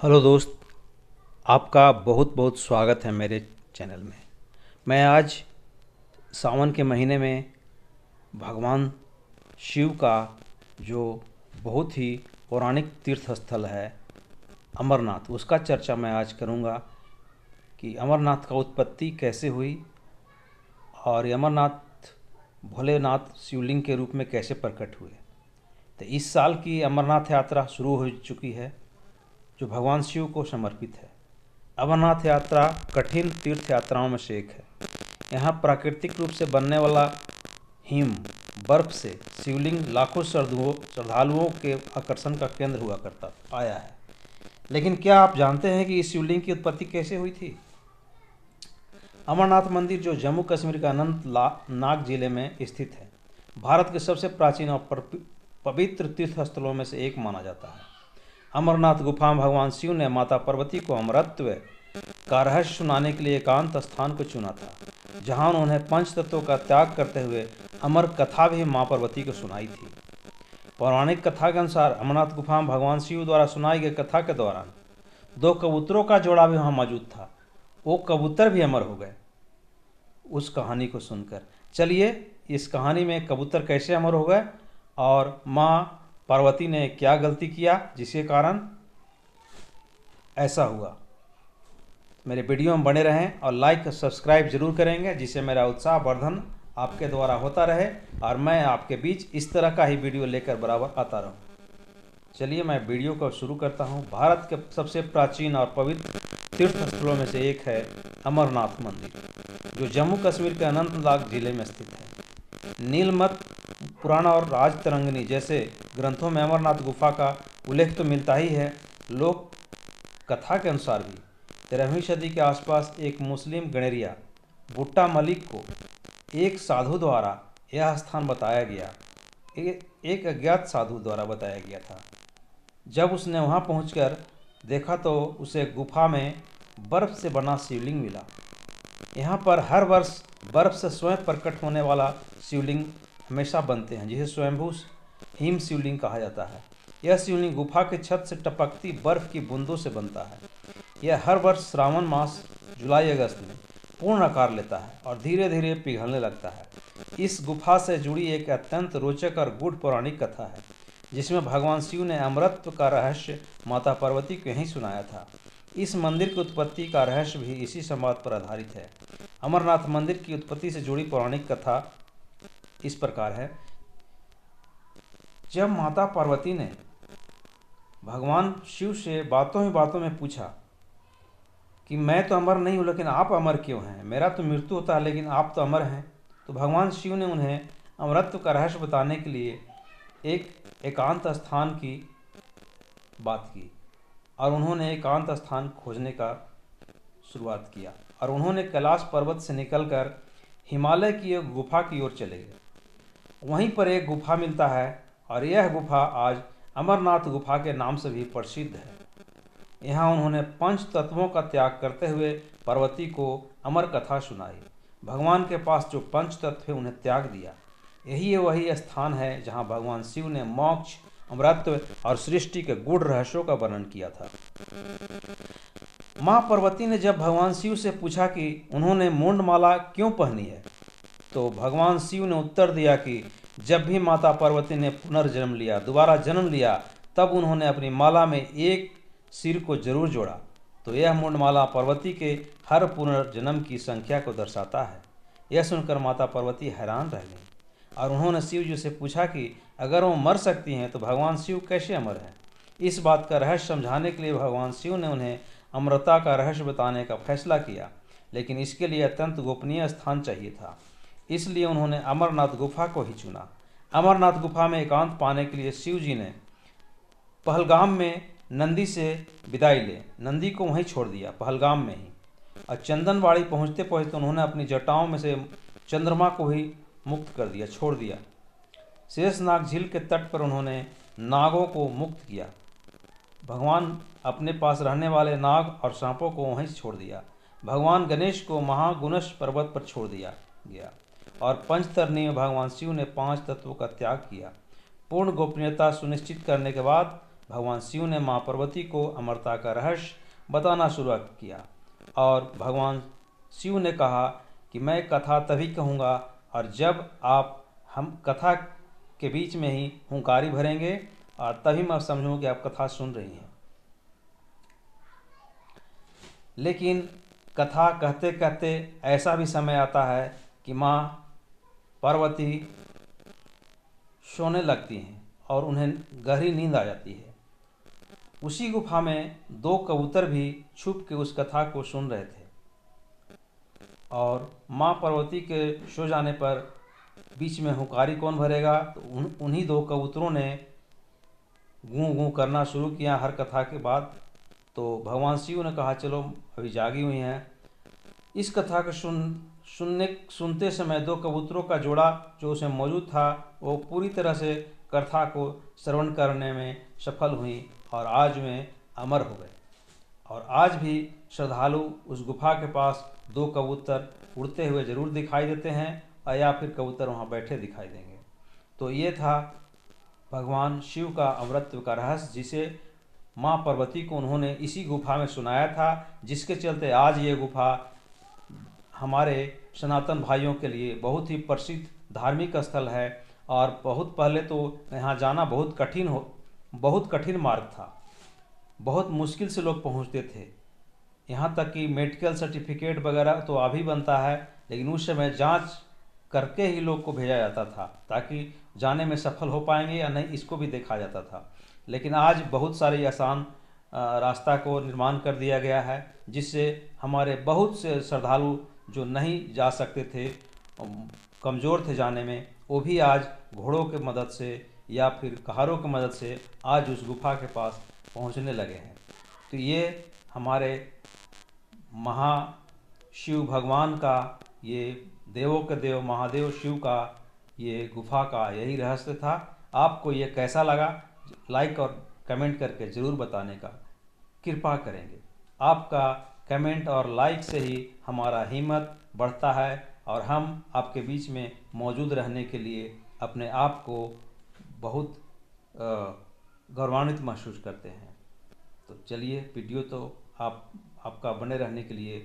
Hello दोस्त, आपका बहुत बहुत स्वागत है मेरे चैनल में। मैं आज सावन के महीने में भगवान शिव का जो बहुत ही पौराणिक तीर्थ स्थल है अमरनाथ, उसका चर्चा मैं आज करूंगा कि अमरनाथ का उत्पत्ति कैसे हुई और ये अमरनाथ भोलेनाथ शिवलिंग के रूप में कैसे प्रकट हुए। तो इस साल की अमरनाथ यात्रा शुरू हो चुकी है जो भगवान शिव को समर्पित है। अमरनाथ यात्रा कठिन तीर्थ यात्राओं में से एक है। यहाँ प्राकृतिक रूप से बनने वाला हिम बर्फ से शिवलिंग लाखों श्रद्धालुओं के आकर्षण का केंद्र हुआ करता आया है। लेकिन क्या आप जानते हैं कि इस शिवलिंग की उत्पत्ति कैसे हुई थी? अमरनाथ मंदिर जो जम्मू कश्मीर के अनंतनाग जिले में स्थित है, भारत के सबसे प्राचीन और पवित्र तीर्थ स्थलों में से एक माना जाता है। अमरनाथ गुफा में भगवान शिव ने माता पार्वती को अमरत्व का रहस्य सुनाने के लिए एकांत स्थान को चुना था, जहां उन्होंने पंच तत्वों का त्याग करते हुए अमर कथा भी मां पार्वती को सुनाई थी। पौराणिक कथा के अनुसार अमरनाथ गुफा में भगवान शिव द्वारा सुनाई गई कथा के दौरान दो कबूतरों का जोड़ा भी वहां मौजूद था। वो कबूतर भी अमर हो गए उस कहानी को सुनकर। चलिए, इस कहानी में कबूतर कैसे अमर हो गए और मां पार्वती ने क्या गलती किया जिसके कारण ऐसा हुआ। मेरे वीडियो में बने रहें और लाइक और सब्सक्राइब जरूर करेंगे, जिससे मेरा उत्साह वर्धन आपके द्वारा होता रहे और मैं आपके बीच इस तरह का ही वीडियो लेकर बराबर आता रहूं। चलिए मैं वीडियो को शुरू करता हूं। भारत के सबसे प्राचीन और पवित्र तीर्थ स्थलों में से एक है अमरनाथ मंदिर, जो जम्मू कश्मीर के अनंतनाग जिले में स्थित है। नीलमत पुराण और राजतरंगिणी जैसे ग्रंथों में अमरनाथ गुफा का उल्लेख तो मिलता ही है। लोक कथा के अनुसार भी 13वीं सदी के आसपास एक मुस्लिम गणेरिया भुट्टा मलिक को एक साधु द्वारा यह स्थान बताया गया। एक अज्ञात साधु द्वारा बताया गया था। जब उसने वहां पहुंचकर देखा तो उसे गुफा में बर्फ से बना शिवलिंग मिला। यहाँ पर हर वर्ष बर्फ से स्वयं प्रकट होने वाला शिवलिंग हमेशा बनते हैं, जिसे स्वयंभू हिम शिवलिंग कहा जाता है। यह शिवलिंग गुफा के छत से टपकती बर्फ की बूंदों से बनता है। यह हर वर्ष श्रावण मास जुलाई अगस्त में पूर्ण आकार लेता है और धीरे धीरे पिघलने लगता है। इस गुफा से जुड़ी एक अत्यंत रोचक और गूढ़ पौराणिक कथा है, जिसमें भगवान शिव ने अमरत्व का रहस्य माता पार्वती को यहीं सुनाया था। इस मंदिर की उत्पत्ति का रहस्य भी इसी संवाद पर आधारित है। अमरनाथ मंदिर की उत्पत्ति से जुड़ी पौराणिक कथा इस प्रकार है। जब माता पार्वती ने भगवान शिव से बातों ही बातों में पूछा कि मैं तो अमर नहीं हूँ, लेकिन आप अमर क्यों हैं? मेरा तो मृत्यु होता है, लेकिन आप तो अमर हैं। तो भगवान शिव ने उन्हें अमरत्व का रहस्य बताने के लिए एक एकांत स्थान की बात की और उन्होंने एकांत स्थान खोजने का शुरुआत किया और उन्होंने कैलाश पर्वत से निकलकर हिमालय की एक गुफा की ओर चले गए। वहीं पर एक गुफा मिलता है और यह गुफा आज अमरनाथ गुफा के नाम से भी प्रसिद्ध है। यहाँ उन्होंने पंच तत्वों का त्याग करते हुए पार्वती को अमर कथा सुनाई। भगवान के पास जो पंच तत्व है उन्हें त्याग दिया। यही वही स्थान है जहाँ भगवान शिव ने मोक्ष, अमरत्व और सृष्टि के गूढ़ रहस्यों का वर्णन किया था। माँ पार्वती ने जब भगवान शिव से पूछा कि उन्होंने मुंडमाला क्यों पहनी है, तो भगवान शिव ने उत्तर दिया कि जब भी माता पार्वती ने पुनर्जन्म लिया, दोबारा जन्म लिया, तब उन्होंने अपनी माला में एक सिर को जरूर जोड़ा। तो यह मुंडमाला पार्वती के हर पुनर्जन्म की संख्या को दर्शाता है। यह सुनकर माता पार्वती हैरान रह गईं और उन्होंने शिव जी से पूछा कि अगर वो मर सकती हैं तो भगवान शिव कैसे अमर हैं। इस बात का रहस्य समझाने के लिए भगवान शिव ने उन्हें अमरता का रहस्य बताने का फैसला किया, लेकिन इसके लिए अत्यंत गोपनीय स्थान चाहिए था। इसलिए उन्होंने अमरनाथ गुफा को ही चुना। अमरनाथ गुफा में एकांत पाने के लिए शिव जी ने पहलगाम में नंदी से विदाई ले नंदी को वहीं छोड़ दिया, पहलगाम में ही। और चंदनबाड़ी पहुंचते पहुंचते उन्होंने अपनी जटाओं में से चंद्रमा को ही मुक्त कर दिया, छोड़ दिया। शेषनाग झील के तट पर उन्होंने नागों को मुक्त किया। भगवान अपने पास रहने वाले नाग और सांपों को वहीं छोड़ दिया। भगवान गणेश को महागुणश पर्वत पर छोड़ दिया गया और पंचतरणी में भगवान शिव ने 5 तत्वों का त्याग किया। पूर्ण गोपनीयता सुनिश्चित करने के बाद भगवान शिव ने माँ पार्वती को अमरता का रहस्य बताना शुरू किया और भगवान शिव ने कहा कि मैं कथा तभी कहूँगा और जब आप हम कथा के बीच में ही हुंकारी भरेंगे और तभी मैं समझूँ कि आप कथा सुन रही हैं। लेकिन कथा कहते कहते ऐसा भी समय आता है कि माँ पार्वती सोने लगती हैं और उन्हें गहरी नींद आ जाती है। उसी गुफा में दो कबूतर भी छुप के उस कथा को सुन रहे थे और माँ पार्वती के सो जाने पर बीच में हुंकारी कौन भरेगा, तो उन्हीं दो कबूतरों ने गूं गूं करना शुरू किया हर कथा के बाद। तो भगवान शिव ने कहा चलो अभी जागी हुई हैं। इस कथा को सुनते समय दो कबूतरों का जोड़ा जो उसमें मौजूद था वो पूरी तरह से कथा को श्रवण करने में सफल हुई और आज में अमर हो गए। और आज भी श्रद्धालु उस गुफा के पास दो कबूतर उड़ते हुए जरूर दिखाई देते हैं और या फिर कबूतर वहाँ बैठे दिखाई देंगे। तो ये था भगवान शिव का अमरत्व का रहस्य, जिसे माँ पार्वती को उन्होंने इसी गुफा में सुनाया था, जिसके चलते आज ये गुफा हमारे सनातन भाइयों के लिए बहुत ही प्रसिद्ध धार्मिक स्थल है। और बहुत पहले तो यहाँ जाना बहुत कठिन मार्ग था, बहुत मुश्किल से लोग पहुँचते थे। यहाँ तक कि मेडिकल सर्टिफिकेट वगैरह तो अभी बनता है, लेकिन उस समय जांच करके ही लोग को भेजा जाता था ताकि जाने में सफल हो पाएंगे या नहीं इसको भी देखा जाता था। लेकिन आज बहुत सारे आसान रास्ता को निर्माण कर दिया गया है, जिससे हमारे बहुत से श्रद्धालु जो नहीं जा सकते थे, कमज़ोर थे जाने में, वो भी आज घोड़ों के मदद से या फिर कहारों की मदद से आज उस गुफा के पास पहुंचने लगे हैं। तो ये हमारे महाशिव भगवान का, ये देवों के देव महादेव शिव का ये गुफा का यही रहस्य था। आपको ये कैसा लगा लाइक और कमेंट करके ज़रूर बताने का कृपा करेंगे। आपका कमेंट और लाइक से ही हमारा हिम्मत बढ़ता है और हम आपके बीच में मौजूद रहने के लिए अपने आप को बहुत गौरवान्वित महसूस करते हैं। तो चलिए वीडियो तो आपका बने रहने के लिए